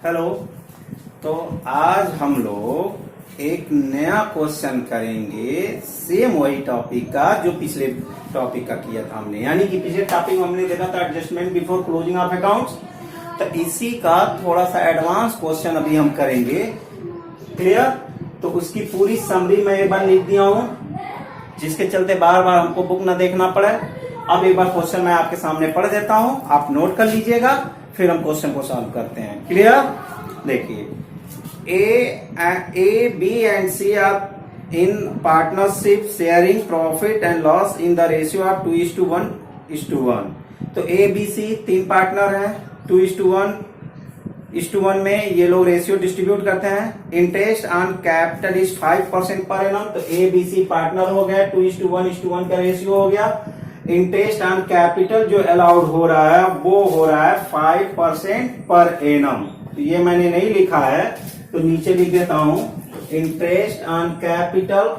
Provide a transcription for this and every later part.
Hello. तो आज हम लोग एक नया क्वेश्चन करेंगे, सेम वही टॉपिक का जो पिछले टॉपिक का किया था हमने, यानी कि पिछले टॉपिक में हमने देखा था adjustment before closing of accounts. तो इसी का थोड़ा सा एडवांस क्वेश्चन अभी हम करेंगे। क्लियर? तो उसकी पूरी समरी मैं एक बार लिख दिया हूं, जिसके चलते बार बार हमको बुक ना देखना पड़े। अब एक बार क्वेश्चन मैं आपके सामने पढ़ देता हूं, आप नोट कर लीजिएगा, फिर हम क्वेश्चन को सॉल्व करते हैं। क्लियर? देखिए, A B and C are in partnership sharing profit and loss in the ratio of 2:1:1। तो ए बी सी तीन पार्टनर हैं, 2:1:1 में ये लोग रेशियो डिस्ट्रीब्यूट करते हैं। Interest on capital is 5% per annum. तो ए बी सी पार्टनर हो गया, 2:1:1 का रेशियो हो गया। इंटरेस्ट ऑन कैपिटल जो अलाउड हो रहा है वो हो रहा है 5% पर एनम। तो ये मैंने नहीं लिखा है, तो नीचे लिख देता हूं, interest on capital,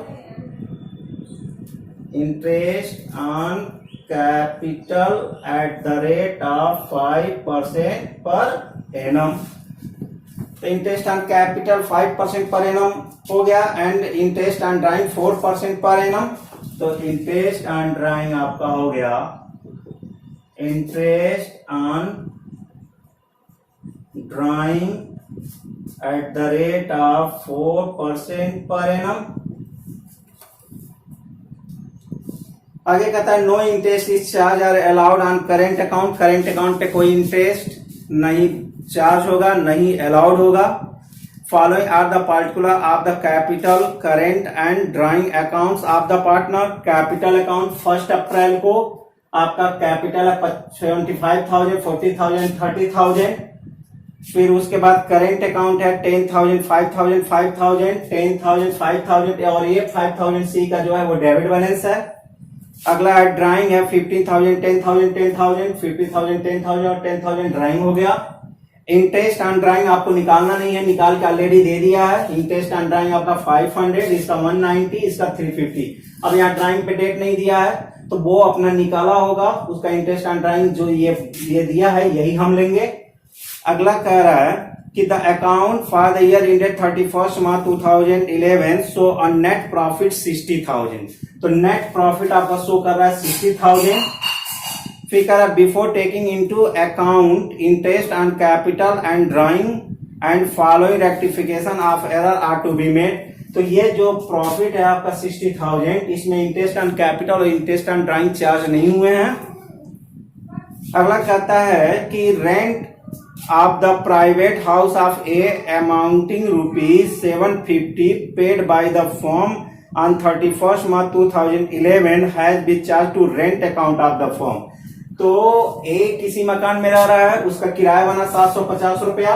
interest on capital eight the rate of 5% per annum. तो interest on capital 5% per annum हो गया, and interest on drawing 4% per annum. तो इंटरेस्ट ऑन ड्राइंग आपका हो गया, interest on drawing at the rate of 4% per annum. आगे कहता है no interest is charge are allowed on current account. Current account पे कोई इंटरेस्ट नहीं चार्ज होगा, नहीं अलाउड होगा। Following are the particular of the capital current and drawing accounts of the partner. Capital account 1 अप्रैल को आपका कैपिटल है 75,000, 40,000, 30,000। फिर उसके बाद करेंट अकाउंट है 10,000, 5,000, 5,000, 10,000, 5,000, और ये 5,000 सी का जो है वो डेबिट बैलेंस है। अगला है ड्राइंग है 15,000, 10,000, 10,000, 50,000, 10,000 और 10,000 ड्राइंग हो गया। इंटरेस्ट ऑन ड्राइंग आपको निकालना नहीं है, निकाल के ऑलरेडी दे दिया है। इंटरेस्ट ऑन ड्राइंग आपका 500, इसका 190, इसका 350। अब यहाँ ड्राइंग पे डेट नहीं दिया है, तो वो अपना निकाला होगा उसका इंटरेस्ट ऑन ड्राइंग जो ये दिया है यही हम लेंगे। अगला कह रहा है कि the account for the year ended 31 March 2011 show a net profit 60,000। तो नेट प्रॉफिट आपका शो कर रहा है 60,000। फिर कह रहा है before taking into account interest on capital and drawing and following rectification of error are to be made. तो ये जो प्रॉफिट है आपका 60,000, इसमें इंटरेस्ट ऑन कैपिटल और इंटरेस्ट ऑन ड्राइंग चार्ज नहीं हुए हैं। अगला कहता है कि rent of the private house of A amounting ₹750 paid by the firm on 31 March 2011 has been charged to rent account of the firm। तो A किसी मकान में रह रहा है, उसका किराया बना 750 रुपया।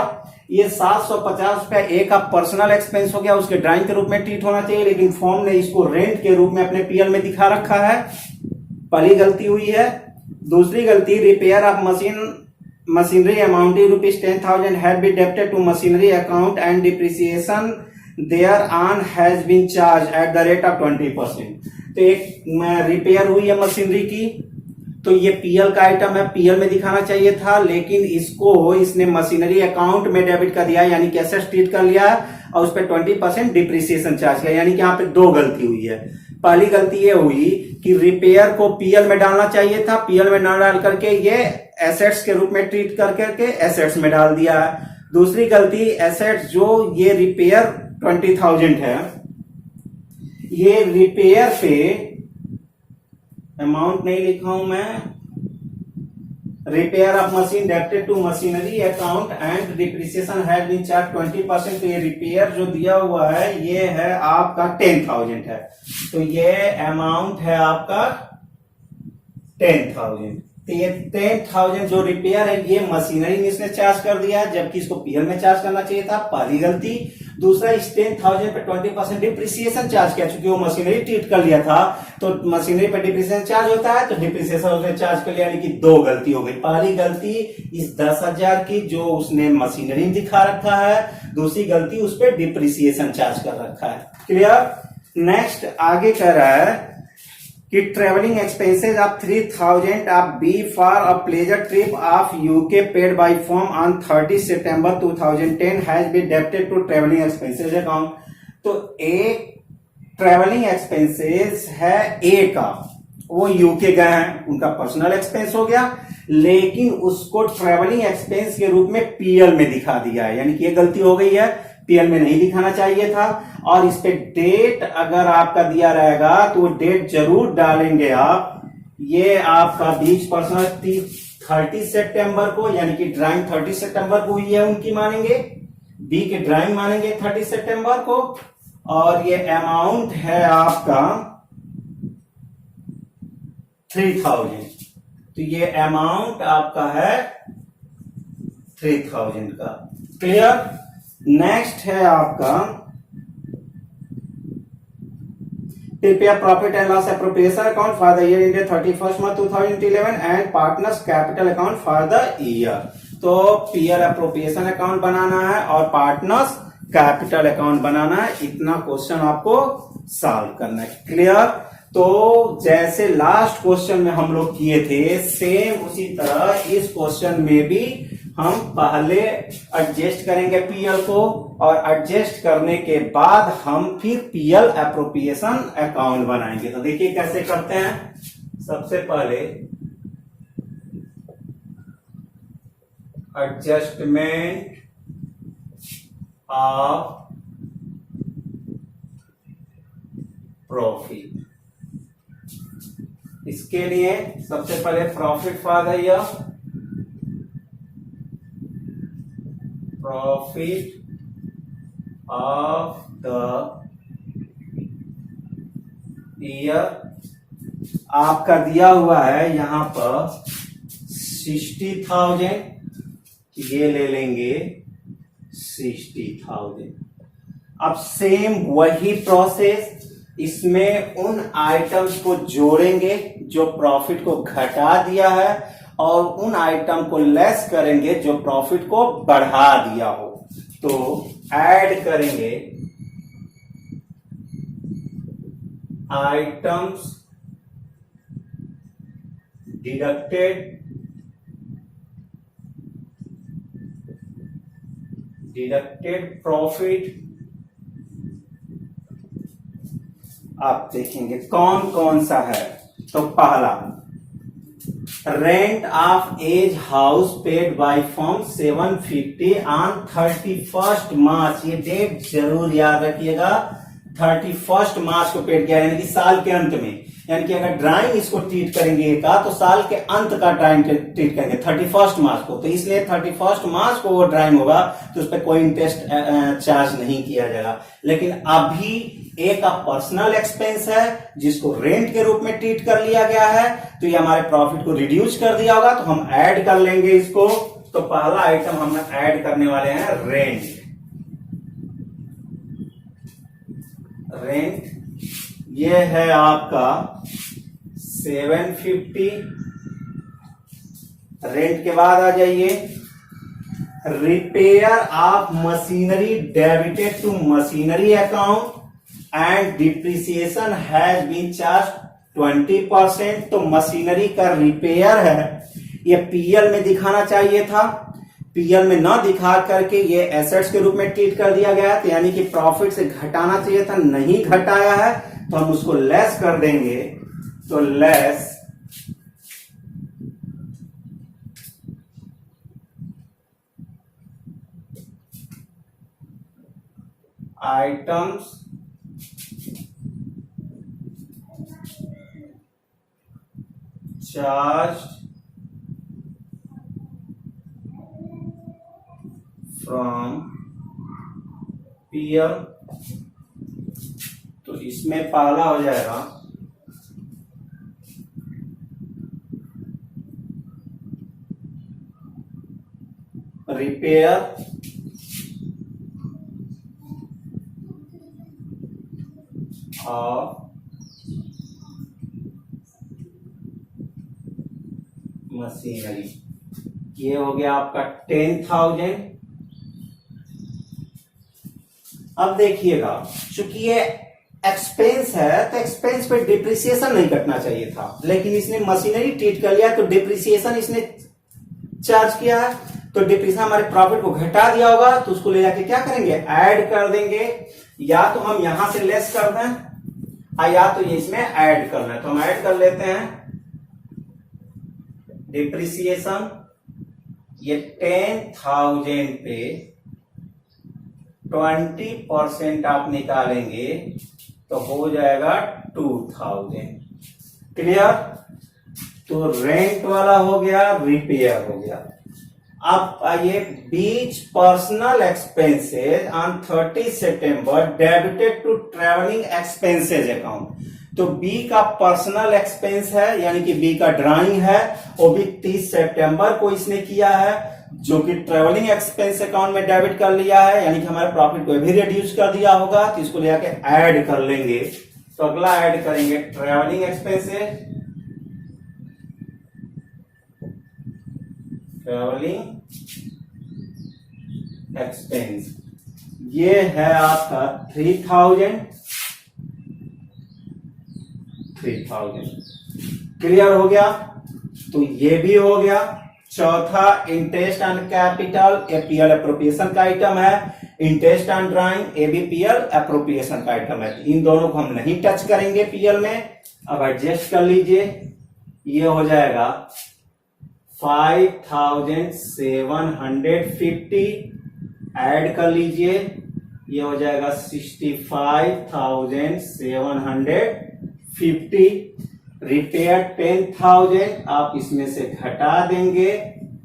ये 750 रुपया A का पर्सनल एक्सपेंस हो गया, उसके ड्राइंग के रूप में ट्रीट होना चाहिए, लेकिन फर्म ने इसको रेंट के रूप में अपने पीएल में दिखा रखा है। पहली गलती हुई है। दूसरी गलती, repair of machinery amounting ₹10,000 had been debited to machinery account and depreciation thereon has been charged at the rate of 20%। तो एक रिपेयर हुई है मशीनरी की, तो ये पीएल का आइटम है, पीएल में दिखाना चाहिए था, लेकिन इसने मशीनरी अकाउंट में डेबिट कर दिया, यानी कि एसेट ट्रीट कर लिया और उस पर 20% डिप्रिसिएशन चार्ज किया। यानी कि यहाँ पे दो गलती हुई है। पहली गलती ये हुई कि रिपेयर को पीएल में डालना चाहिए था, पीएल में न डाल करके ये एसेट्स के रूप में ट्रीट करके एसेट्स में डाल दिया है। दूसरी गलती, एसेट्स जो ये रिपेयर 20,000 है, ये रिपेयर पे अमाउंट नहीं लिखा हूं मैं, repair of machine debited to machinery account and depreciation had been charge 20%। तो ये रिपेयर जो दिया हुआ है ये है आपका 10,000 है, तो ये अमाउंट है आपका 10,000। तो ये 10,000 जो रिपेयर है ये मशीनरी में इसने चार्ज कर दिया है, जबकि इसको पीएल में चार्ज करना चाहिए था। पहली गलती। दूसरा, इस 10,000 पे 20% डिप्रिसिएशन चार्ज किया, चूंकि वो मशीनरी ट्रीट कर लिया था, तो मशीनरी पे डिप्रिसिएशन चार्ज होता है, तो डिप्रिसिएशन उसने चार्ज कर लिया, यानी कि दो गलती हो गई। पहली गलती इस 10,000 की जो उसने मशीनरी में दिखा रखा है, दूसरी गलती उस पर डिप्रिसिएशन चार्ज कर रखा है। क्लियर? नेक्स्ट आगे कह रहा है कि travelling expenses of 3000 of B for a pleasure trip of UK paid by firm on 30 सितंबर 2010 has been debited to travelling expenses account. तो एक ट्रेवलिंग एक्सपेंसेस है ए का, वो यूके गए हैं, उनका पर्सनल एक्सपेंस हो गया, लेकिन उसको ट्रेवलिंग एक्सपेंस के रूप में पीएल में दिखा दिया है, यानी कि ये गलती हो गई है, पीएल में नहीं दिखाना चाहिए था। और इस पे डेट अगर आपका दिया रहेगा तो वो डेट जरूर डालेंगे आप। ये आपका बीच पर्सनल 30 सितंबर को, यानी कि ड्राइंग 30 सितंबर को हुई है उनकी मानेंगे, बी के ड्राइंग मानेंगे 30 सितंबर को। और ये अमाउंट है आपका 3000, तो ये अमाउंट आपका है 3000 का। क्लियर। नेक्स्ट है आपका prepare profit and loss appropriation account for the year ended 31 March 2011 and partners capital account for the year. तो पीयर एप्रोप्रिएशन अकाउंट बनाना है और पार्टनर्स कैपिटल अकाउंट बनाना है। इतना क्वेश्चन आपको सॉल्व करना है। क्लियर। तो जैसे लास्ट क्वेश्चन में हम लोग किए थे, सेम उसी तरह इस क्वेश्चन में भी हम पहले एडजस्ट करेंगे पीएल को, और एडजस्ट करने के बाद हम फिर पीएल एप्रोप्रिएशन अकाउंट बनाएंगे। तो देखिए कैसे करते हैं। सबसे पहले एडजस्टमेंट ऑफ प्रॉफिट, इसके लिए सबसे पहले profit for the year, profit of the year आपका दिया हुआ है यहां पर 60,000, ये ले लेंगे 60,000। अब सेम वही प्रोसेस, इसमें उन आइटम्स को जोड़ेंगे जो प्रॉफिट को घटा दिया है, और उन आइटम को लेस करेंगे जो प्रॉफिट को बढ़ा दिया हो। तो ऐड करेंगे आइटम्स डिडक्टेड प्रॉफिट। आप देखेंगे कौन कौन सा है। तो पहला, rent of as house paid by firm 750 on 31 March. ये डेट जरूर याद रखिएगा, 31 मार्च को पेड किया, यानी कि साल के अंत में। यानी कि अगर ड्राइंग इसको ट्रीट करेंगे का, तो साल के अंत का ड्राइंग ट्रीट करेंगे 31 मार्च को। तो इसलिए 31 मार्च को वो ड्राइंग होगा, तो उस पर कोई इंटरेस्ट चार्ज नहीं किया जाएगा। लेकिन अभी ए का पर्सनल एक्सपेंस है, जिसको रेंट के रूप में ट्रीट कर लिया गया है, तो ये हमारे प्रॉफिट को रिड्यूस कर दिया होगा, तो हम ऐड कर लेंगे इसको। तो पहला आइटम हम ऐड करने वाले हैं रेंट। ये है आपका 750। रेंट के बाद आ जाइए, repair of machinery debited to machinery account and depreciation has been charge 20%। तो मशीनरी का रिपेयर है, ये पीएल में दिखाना चाहिए था, पीएल में ना दिखा करके ये एसेट्स के रूप में ट्रीट कर दिया गया। तो यानी कि प्रॉफिट से घटाना चाहिए था, नहीं घटाया है, तो हम उसको लेस कर देंगे। तो less items charge from PL. तो इसमें पहला हो जाएगा रिपेयर ऑफ मशीनरी, ये हो गया आपका 10,000। अब देखिएगा, चूंकि ये एक्सपेंस है तो एक्सपेंस पे डिप्रिसिएशन नहीं कटना चाहिए था, लेकिन इसने मशीनरी ट्रीट कर लिया तो डिप्रिसिएशन इसने चार्ज किया है, तो डिप्रिसिएशन हमारे प्रॉफिट को घटा दिया होगा, तो उसको ले जाके क्या करेंगे, ऐड कर देंगे। या तो हम यहां से लेस कर दें या तो ये इसमें ऐड करना है, तो हम ऐड कर लेते हैं। डिप्रिसिएशन ये 10,000 पे 20% आप निकालेंगे तो हो जाएगा 2,000। क्लियर? तो रेंट वाला हो गया, रिपेयर हो गया। अब आइए, बीच पर्सनल एक्सपेंसेस ऑन 30 सितंबर debited to travelling expenses account. तो बी का पर्सनल एक्सपेंस है, यानी कि बी का ड्राइंग है, वो भी 30 सितंबर को इसने किया है, जो कि ट्रेवलिंग एक्सपेंस अकाउंट में डेबिट कर लिया है, यानी कि हमारे प्रॉफिट को भी रिड्यूस कर दिया होगा, तो इसको ले जाके ऐड कर लेंगे। तो अगला ऐड करेंगे ट्रेवलिंग एक्सपेंसेस, ट्रेवलिंग एक्सपेंस ये है आपका 3,000। क्लियर हो गया? तो ये भी हो गया। चौथा, interest on capital, APL appropriation का आइटम है। इंटरेस्ट ऑन ड्राइंग, एबीपीएल अप्रोप्रिएशन का आइटम है। इन दोनों को हम नहीं टच करेंगे पीएल में। अब एडजस्ट कर लीजिए, ये हो जाएगा 5,750। ऐड कर लीजिए, ये हो जाएगा 65,750। रिपेयर 10,000 आप इसमें से घटा देंगे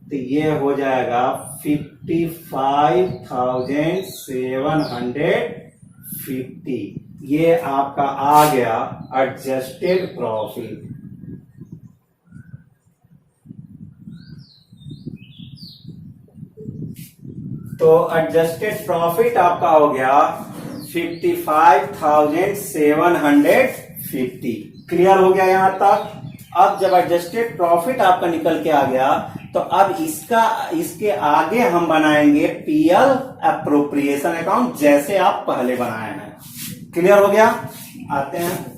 तो ये हो जाएगा 55,750। ये आपका आ गया एडजस्टेड प्रॉफिट। तो एडजस्टेड प्रॉफिट आपका हो गया 55,750। क्लियर हो गया यहां तक? अब जब एडजस्टेड प्रॉफिट आपका निकल के आ गया, तो अब इसके आगे हम बनाएंगे पीएल अप्रोप्रिएशन अकाउंट, जैसे आप पहले बनाए हैं। क्लियर हो गया? आते हैं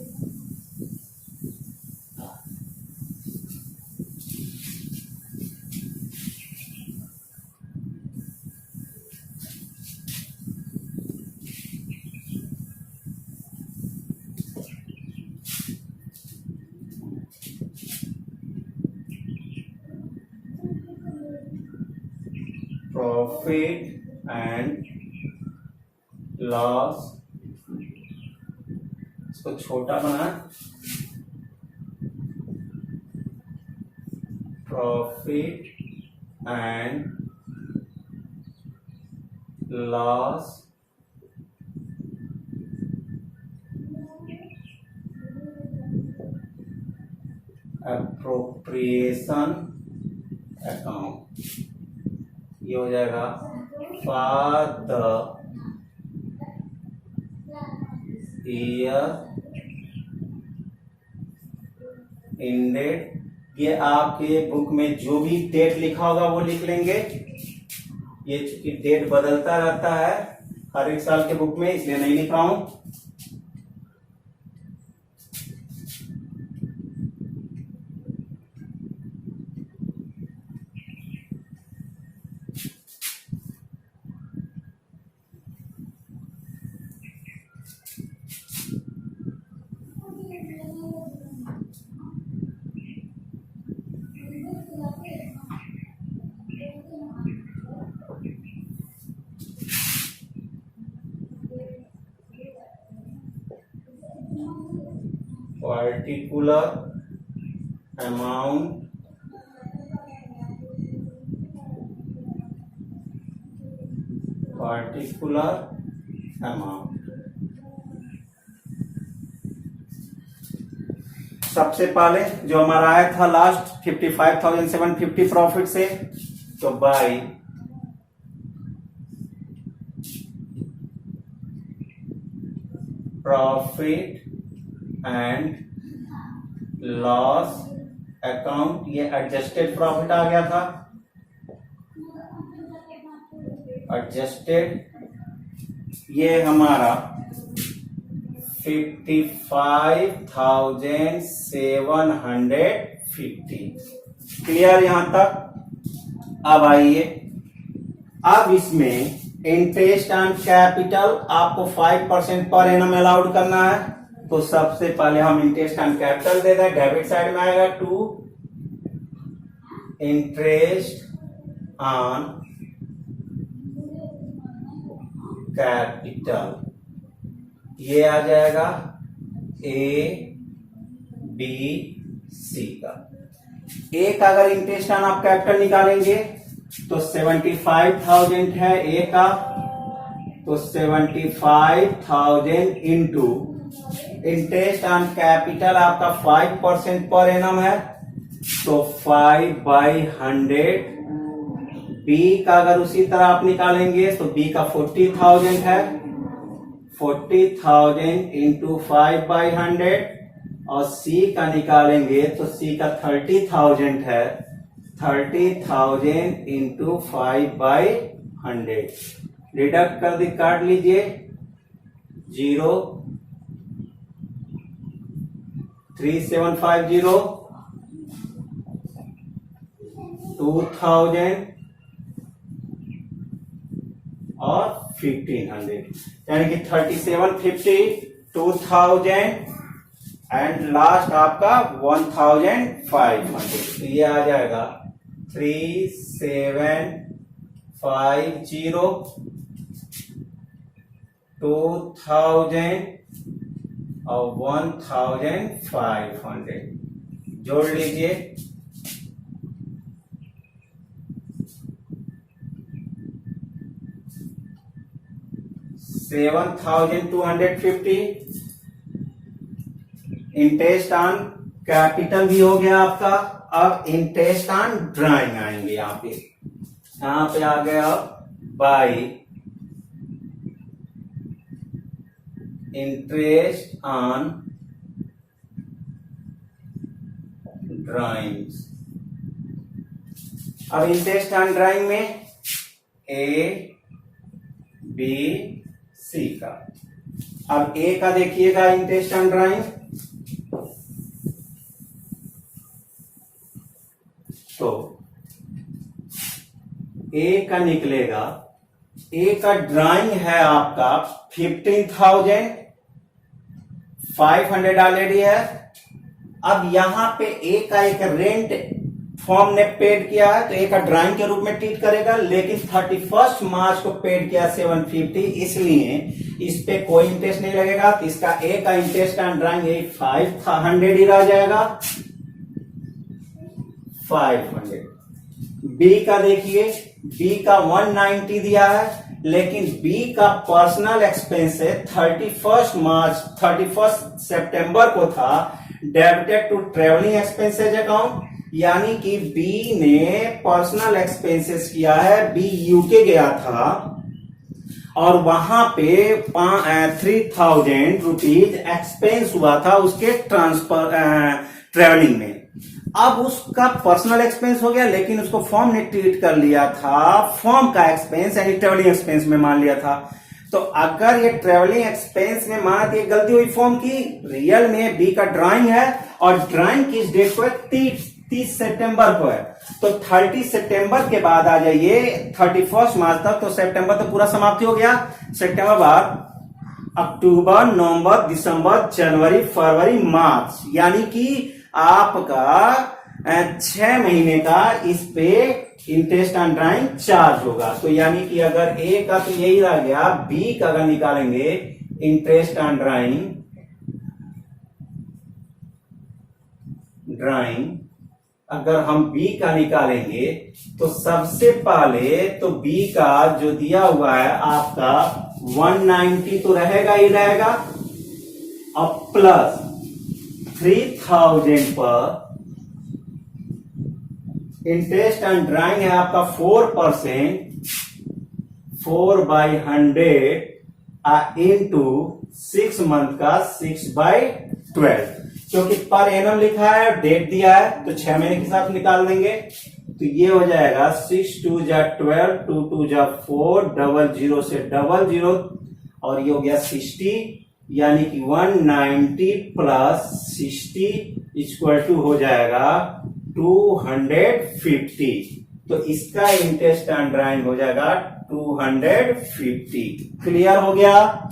प्रॉफिट एंड लॉस। इसको छोटा बना, profit and loss appropriation account. ये हो जाएगा फॉर द ईयर इंडेड। ये आपके बुक में जो भी डेट लिखा होगा वो लिख लेंगे। ये चूंकि डेट बदलता रहता है हर एक साल के बुक में, इसलिए नहीं लिखा हूं। पर्टिकुलर अमाउंट सबसे पहले जो हमारा आया था लास्ट 55,750 प्रॉफिट से, तो by profit and loss account. ये एडजस्टेड प्रॉफिट आ गया था, एडजस्टेड। ये हमारा 55,750। क्लियर यहां तक? अब आइए, अब इसमें इंटरेस्ट ऑन कैपिटल आपको 5% पर एनम अलाउड करना है। तो सबसे पहले हम इंटरेस्ट ऑन कैपिटल दे दें, डेबिट साइड में आएगा टू इंटरेस्ट ऑन कैपिटल, ये आ जाएगा ए बी सी का। एक अगर इंटरेस्ट ऑन आप कैपिटल निकालेंगे तो 75,000 है ए का, तो 75,000 इंटू इंटरेस्ट ऑन कैपिटल आपका 5% पर एनम है, तो 5/100। बी का अगर उसी तरह आप निकालेंगे तो बी का 40,000 है, 40,000 इंटू 5/100। और सी का निकालेंगे तो सी का 30,000 है, 30,000 इंटू 5/100। डिडक्ट कर दी, काट लीजिए, 0 3750 2000 और 1500, यानी कि 3750 2000 एंड लास्ट आपका 1500। तो ये आ जाएगा 3750 2000 और 1500 जोड़ लीजिए। 7,250 इंटरेस्ट ऑन कैपिटल भी हो गया आपका। अब इंटरेस्ट ऑन ड्राइंग आएंगे, यहां पे आ गया बाई इंटरेस्ट ऑन ड्राइंग्स। अब इंटरेस्ट ऑन ड्राइंग में ए बी सी का। अब ए का देखिएगा इंटरेस्ट ऑन ड्राइंग, तो ए का निकलेगा, ए का ड्राइंग है आपका 15,500 ऑलरेडी है। अब यहां पे ए का एक रेंट फॉर्म ने पेड किया है, तो ए का ड्राइंग के रूप में ट्रीट करेगा, लेकिन 31 मार्च को पेड किया 750, इसलिए इस पे कोई इंटरेस्ट नहीं लगेगा। तो इसका ए का इंटरेस्ट ऑन ड्राइंग 500 ही रह जाएगा, 500। बी का देखिए, बी का 190 दिया है, लेकिन बी का पर्सनल एक्सपेंस है 31 सितंबर को था debited to travelling expenses account, यानी कि बी ने पर्सनल एक्सपेंसेस किया है। बी यूके गया था और वहां पे 3,000 रुपीज एक्सपेंस हुआ था उसके ट्रांसफर ट्रेवलिंग में। अब उसका पर्सनल एक्सपेंस हो गया, लेकिन उसको फॉर्म ने ट्रीट कर लिया था फॉर्म का एक्सपेंस, यानी ट्रेवलिंग एक्सपेंस में मान लिया था। तो अगर ये ट्रेवलिंग एक्सपेंस में माना तो ये गलती हुई फॉर्म की, रियल में बी का ड्राइंग है और ड्राइंग किस डेट को है, 30 सितंबर को है। तो 30 सितंबर के बाद आ जाइए 31 मार्च तक, तो सितंबर तो पूरा समाप्ति हो गया। सितंबर बाद अक्टूबर, नवंबर, दिसंबर, जनवरी, फरवरी, मार्च, यानी कि आपका 6 महीने का इस पे इंटरेस्ट ऑन ड्राइंग चार्ज होगा। तो यानी कि अगर ए का तो यही रह गया, बी का अगर निकालेंगे इंटरेस्ट ऑन ड्राइंग अगर हम बी का निकालेंगे तो सबसे पहले तो बी का जो दिया हुआ है आपका 190 तो रहेगा ही रहेगा, और प्लस 3,000 पर इंटरेस्ट ऑन ड्राइंग है आपका 4%, 4/100 इंटू 6 मंथ का 6/12, क्योंकि पर एनम लिखा है, डेट दिया है, तो 6 महीने के हिसाब से निकाल देंगे। तो ये हो जाएगा 6 2 जा 12, 2 2 जा 4, 00 से 00, और ये हो गया 60, यानी कि 190 प्लस 60 इक्वल टू हो जाएगा 250। तो इसका इंटरेस्ट ऑन ड्राइंग हो जाएगा 250। क्लियर हो गया।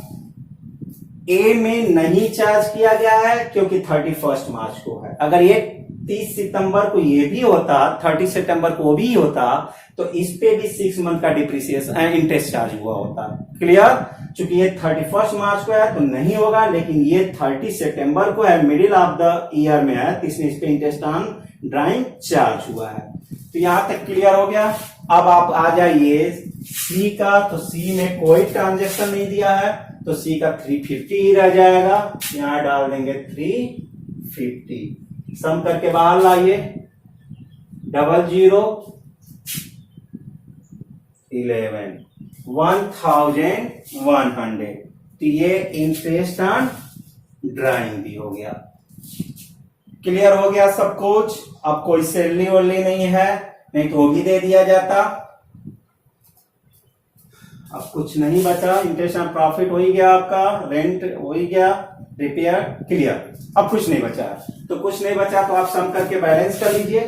ए में नहीं चार्ज किया गया है क्योंकि 31 मार्च को है। अगर ये 30 सितंबर को ये भी होता, 30 सितंबर को भी होता, तो इस पे भी 6 मंथ का डिप्रिसिएशन इंटरेस्ट चार्ज हुआ होता। क्लियर। चूंकि ये 31 मार्च को है तो नहीं होगा, लेकिन ये 30 सितंबर को है, मिडिल ऑफ द ईयर में है, तो इसमें इस पे इंटरेस्ट ऑन ड्राइंग चार्ज हुआ है। तो यहां तक क्लियर हो गया। अब आप आ जाइए सी का। तो सी में कोई ट्रांजेक्शन नहीं दिया है, तो सी का 350 ही रह जाएगा। यहां डाल देंगे 350। सम करके बाहर लाइए। 00 11 1100। तो ये इंटरेस्ट ऑन ड्राइंग भी हो गया। क्लियर हो गया सब कुछ। अब कोई सैलरी वैलरी नहीं है, नहीं तो वो भी दे दिया जाता। अब कुछ नहीं बचा। इंटरेस्ट ऑन प्रॉफिट हो ही गया, आपका रेंट हो ही गया, रिपेयर क्लियर। अब कुछ नहीं बचा। तो कुछ नहीं बचा तो आप सम करके बैलेंस कर लीजिए।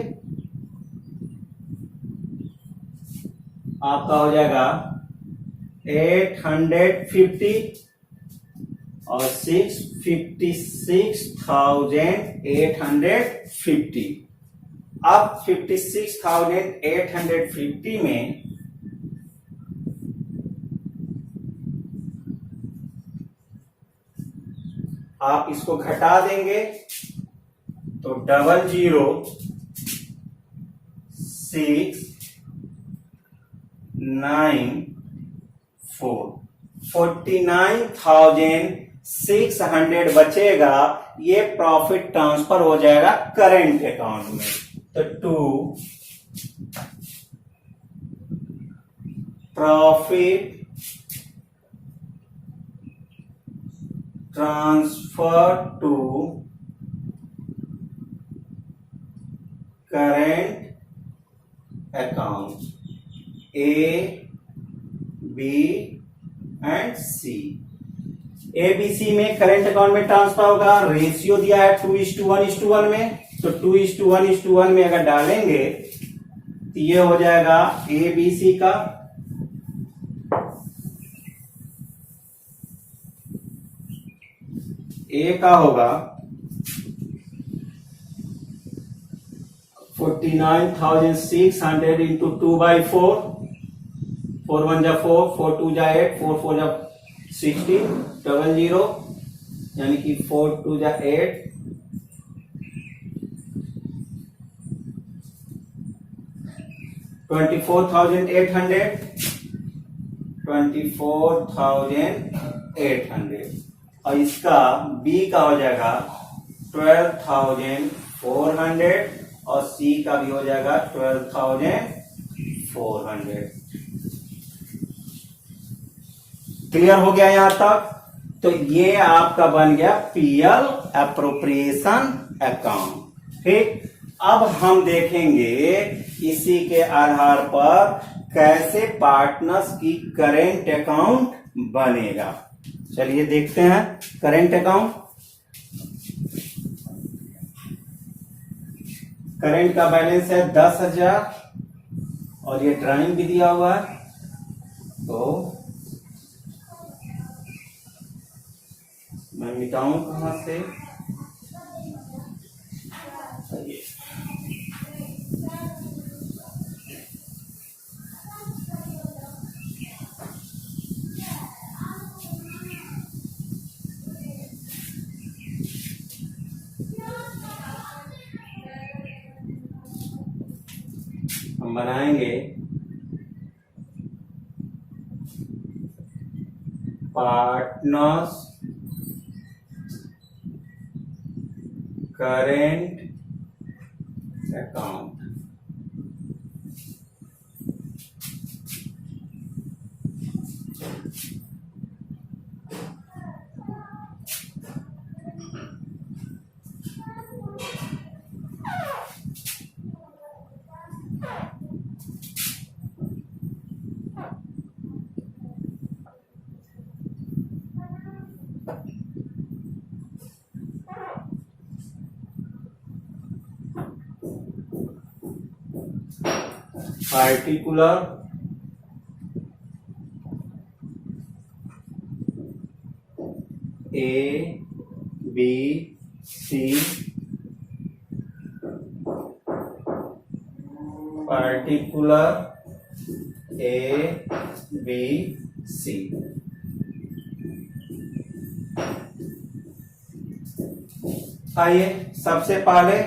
आपका हो जाएगा 850 और 656,850। अब 56,850 में आप इसको घटा देंगे तो 00694 49,600 बचेगा। ये प्रॉफिट ट्रांसफर हो जाएगा करेंट अकाउंट में। तो to profit transfer to current account A B and C. ABC में करेंट अकाउंट में ट्रांसफर होगा। रेशियो दिया है 2:1:1 में, तो 2:1:1 में अगर डालेंगे तो ये हो जाएगा एबीसी का। ए का होगा 49,600 इंटू 2/4। 4 1 जा 4, 4 2 जा 8, 4 4 जा 60, 00 यानी कि 4 2 जा 8, 24,800, 24,800। और इसका बी का हो जाएगा 12,400 और सी का भी हो जाएगा 12,400। क्लियर हो गया यहां तक। तो ये आपका बन गया पीएल एप्रोप्रिएशन अकाउंट। ठीक। अब हम देखेंगे इसी के आधार पर कैसे पार्टनर्स की करेंट अकाउंट बनेगा। चलिए देखते हैं करेंट अकाउंट। करेंट का बैलेंस है 10,000 और ये ड्राइंग भी दिया हुआ है। तो मैं मिटाऊं कहां से? हम बनाएंगे partners current account. particular A B C particular A B C। आइए सबसे पहले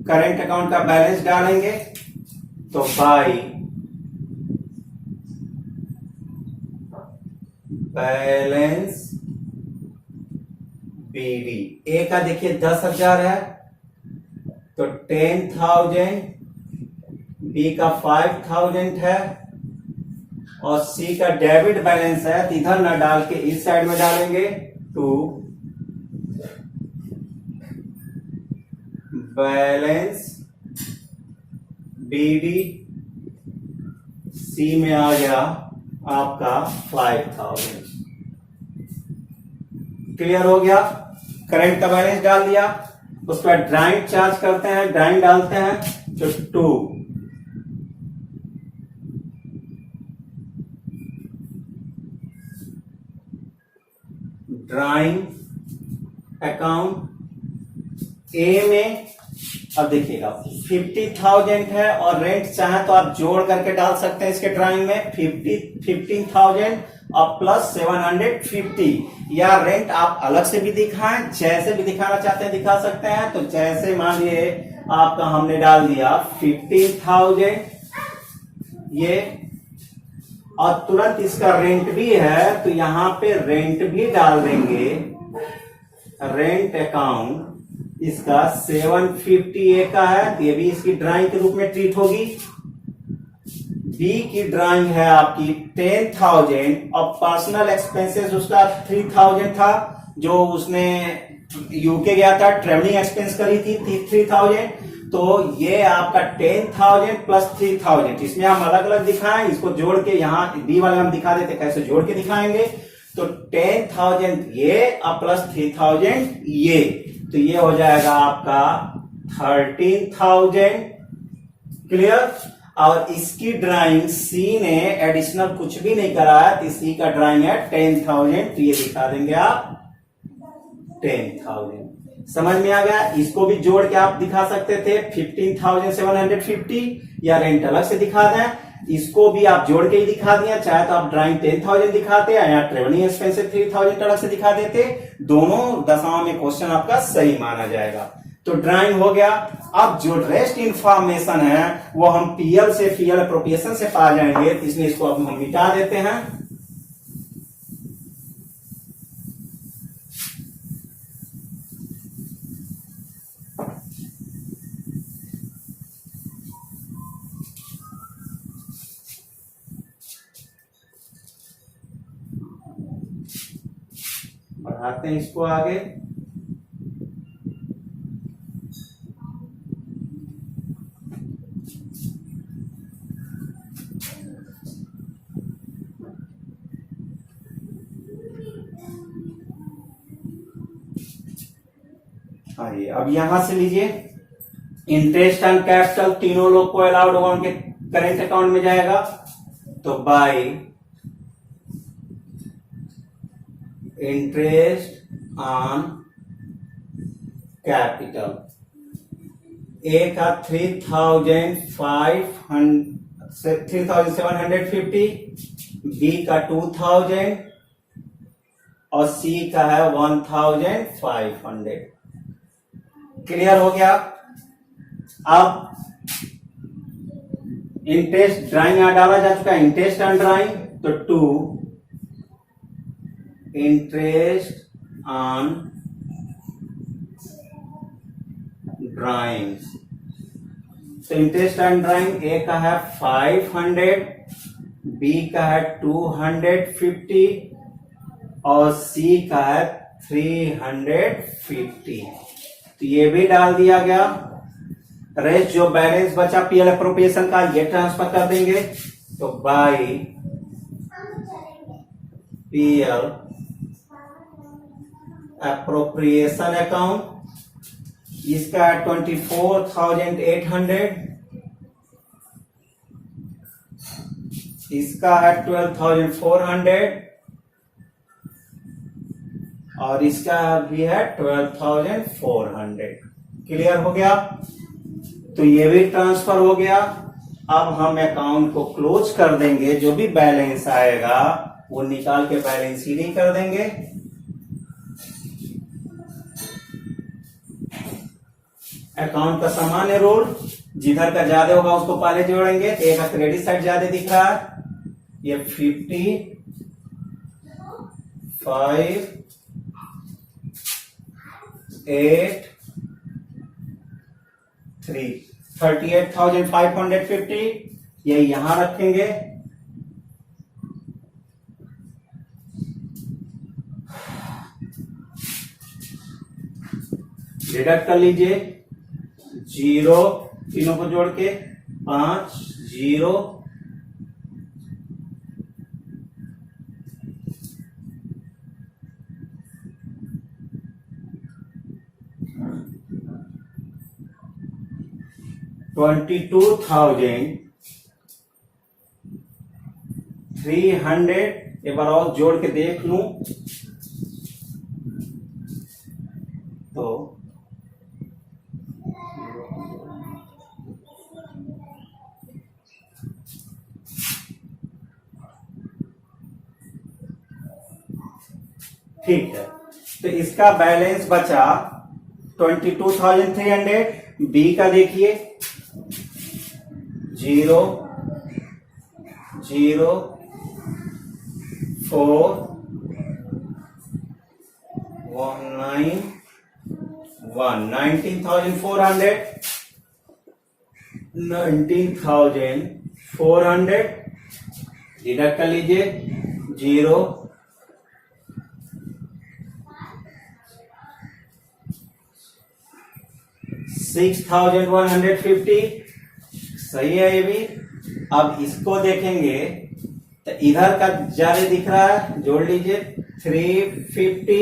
करेंट अकाउंट का बैलेंस डालेंगे। तो बाई बैलेंस बीडी, ए का देखिए 10,000 है तो 10,000, बी का 5,000 है और सी का डेबिट बैलेंस है तो इधर ना डाल के इस साइड में डालेंगे 2 बैलेंस बीडी, सी में आ गया आपका 5,000। क्लियर हो गया? करंट का बैलेंस डाल दिया, उसके बाद ड्राइंग चार्ज करते हैं, ड्राइंग डालते हैं तो 2 ड्राइंग अकाउंट ए में। अब देखिएगा 50,000 है और रेंट चाहे तो आप जोड़ करके डाल सकते हैं इसके ड्राइंग में 15,000 और प्लस 750, या रेंट आप अलग से भी दिखाएं, जैसे भी दिखाना चाहते हैं दिखा सकते हैं। तो जैसे मान लिए आपका हमने डाल दिया 15,000 ये, और तुरंत इसका रेंट भी है तो यहां पे रेंट भी डाल देंगे। रेंट अकाउंट इसका 750 ए का है तो ये भी इसकी ड्राइंग के रूप में ट्रीट होगी। बी की ड्राइंग है आपकी 10,000 और पर्सनल एक्सपेंसेस उसका 3,000 था, जो उसने यूके गया था, ट्रेवलिंग एक्सपेंस करी थी 3,000। तो ये आपका 10,000 प्लस 3,000, इसमें हम अलग अलग दिखाएं, इसको जोड़ के यहाँ बी वाले हम दिखा देते कैसे जोड़ के दिखाएंगे। तो 10,000 ये और प्लस 3,000 ये, तो ये हो जाएगा आपका 13,000। क्लियर? और इसकी ड्राइंग सी ने एडिशनल कुछ भी नहीं कराया तो सी का ड्राइंग है 10,000, तो ये दिखा देंगे आप 10,000। समझ में आ गया? इसको भी जोड़ के आप दिखा सकते थे 15,750, या रेंट अलग से दिखा दें, इसको भी आप जोड़ के ही दिखा दिया, चाहे तो आप ड्राइंग 10,000 दिखाते या ट्रेवलिंग एक्सपेंस 3,000 अलग से दिखा देते, दोनों दशाओं में क्वेश्चन आपका सही माना जाएगा। तो ड्राइंग हो गया। अब जो रेस्ट इंफॉर्मेशन है वो हम पीएल से पीएल अप्रोप्रिएशन से पा जाएंगे, तो इसलिए इसको अब हम मिटा देते हैं। बढ़ाते हैं इसको आगे। आइए अब यहां से लीजिए, इंटरेस्ट एंड कैपिटल तीनों लोग को अलाउड होगा, उनके करेंट अकाउंट में जाएगा। तो बाय इंटरेस्ट ऑन कैपिटल, ए का 3,750, बी का 2,000 और सी का है 1,500। क्लियर हो गया? अब इंटरेस्ट ड्राइंग यहां डाला जा चुका है, इंटरेस्ट ऑन ड्राइंग, तो 2 इंटरेस्ट ऑन ड्राइंग्स। तो इंटरेस्ट ऑन ड्राइंग ए का है 500, बी का है 250 और सी का है 350। तो ये भी डाल दिया गया। रेस्ट जो बैलेंस बचा पीएल अप्रोप्रिएशन का ये ट्रांसफर कर देंगे। तो बाय पीएल अप्रोप्रिएशन अकाउंट, इसका 24,800 इसका है 12,400 और इसका भी है 12,400। क्लियर हो गया? तो ये भी ट्रांसफर हो गया। अब हम अकाउंट को क्लोज कर देंगे, जो भी बैलेंस आएगा वो निकाल के बैलेंस शीट कर देंगे। अकाउंट का सामान्य रूल, जिधर का ज्यादा होगा उसको पहले जोड़ेंगे। एक क्रेडिट साइड ज्यादा दिख रहा है, ये 50, 5, 8, 3, 38,550 ये यहां रखेंगे। डिडक्ट कर लीजिए 0, तीनों को जोड़ के 5, 0, 22,300। एक बार और जोड़ के देख लूं तो ठीक है। तो इसका बैलेंस बचा 22,300। बी का देखिए 0, 0, 4, 19, 19,400, 19,400 डिडक्ट कर लीजिए 0, 6,150 सही है ये भी। अब इसको देखेंगे तो इधर का ज्यादा दिख रहा है, जोड़ लीजिए 350,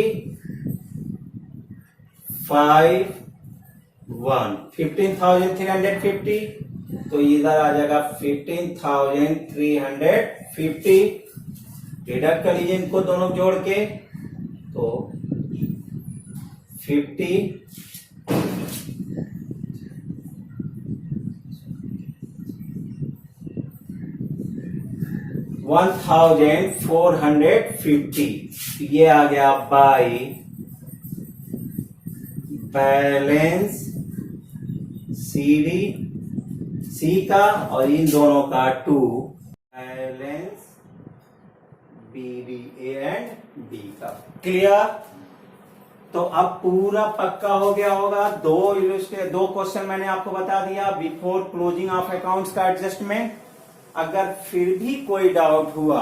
5, 1, 15,350। तो इधर आ जाएगा 15,350। डिडक्ट कर लीजिए इनको दोनों जोड़ के, तो 50, 1,450 ये आ गया बाई बैलेंस सी का और इन दोनों का 2 balance BD A and B का। क्लियर? तो अब पूरा पक्का हो गया होगा। दो क्वेश्चन मैंने आपको बता दिया बिफोर क्लोजिंग ऑफ अकाउंट्स का एडजस्टमेंट। अगर फिर भी कोई डाउट हुआ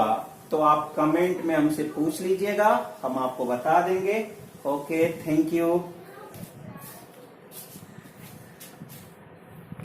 तो आप कमेंट में हमसे पूछ लीजिएगा, हम आपको बता देंगे। Okay, thank you.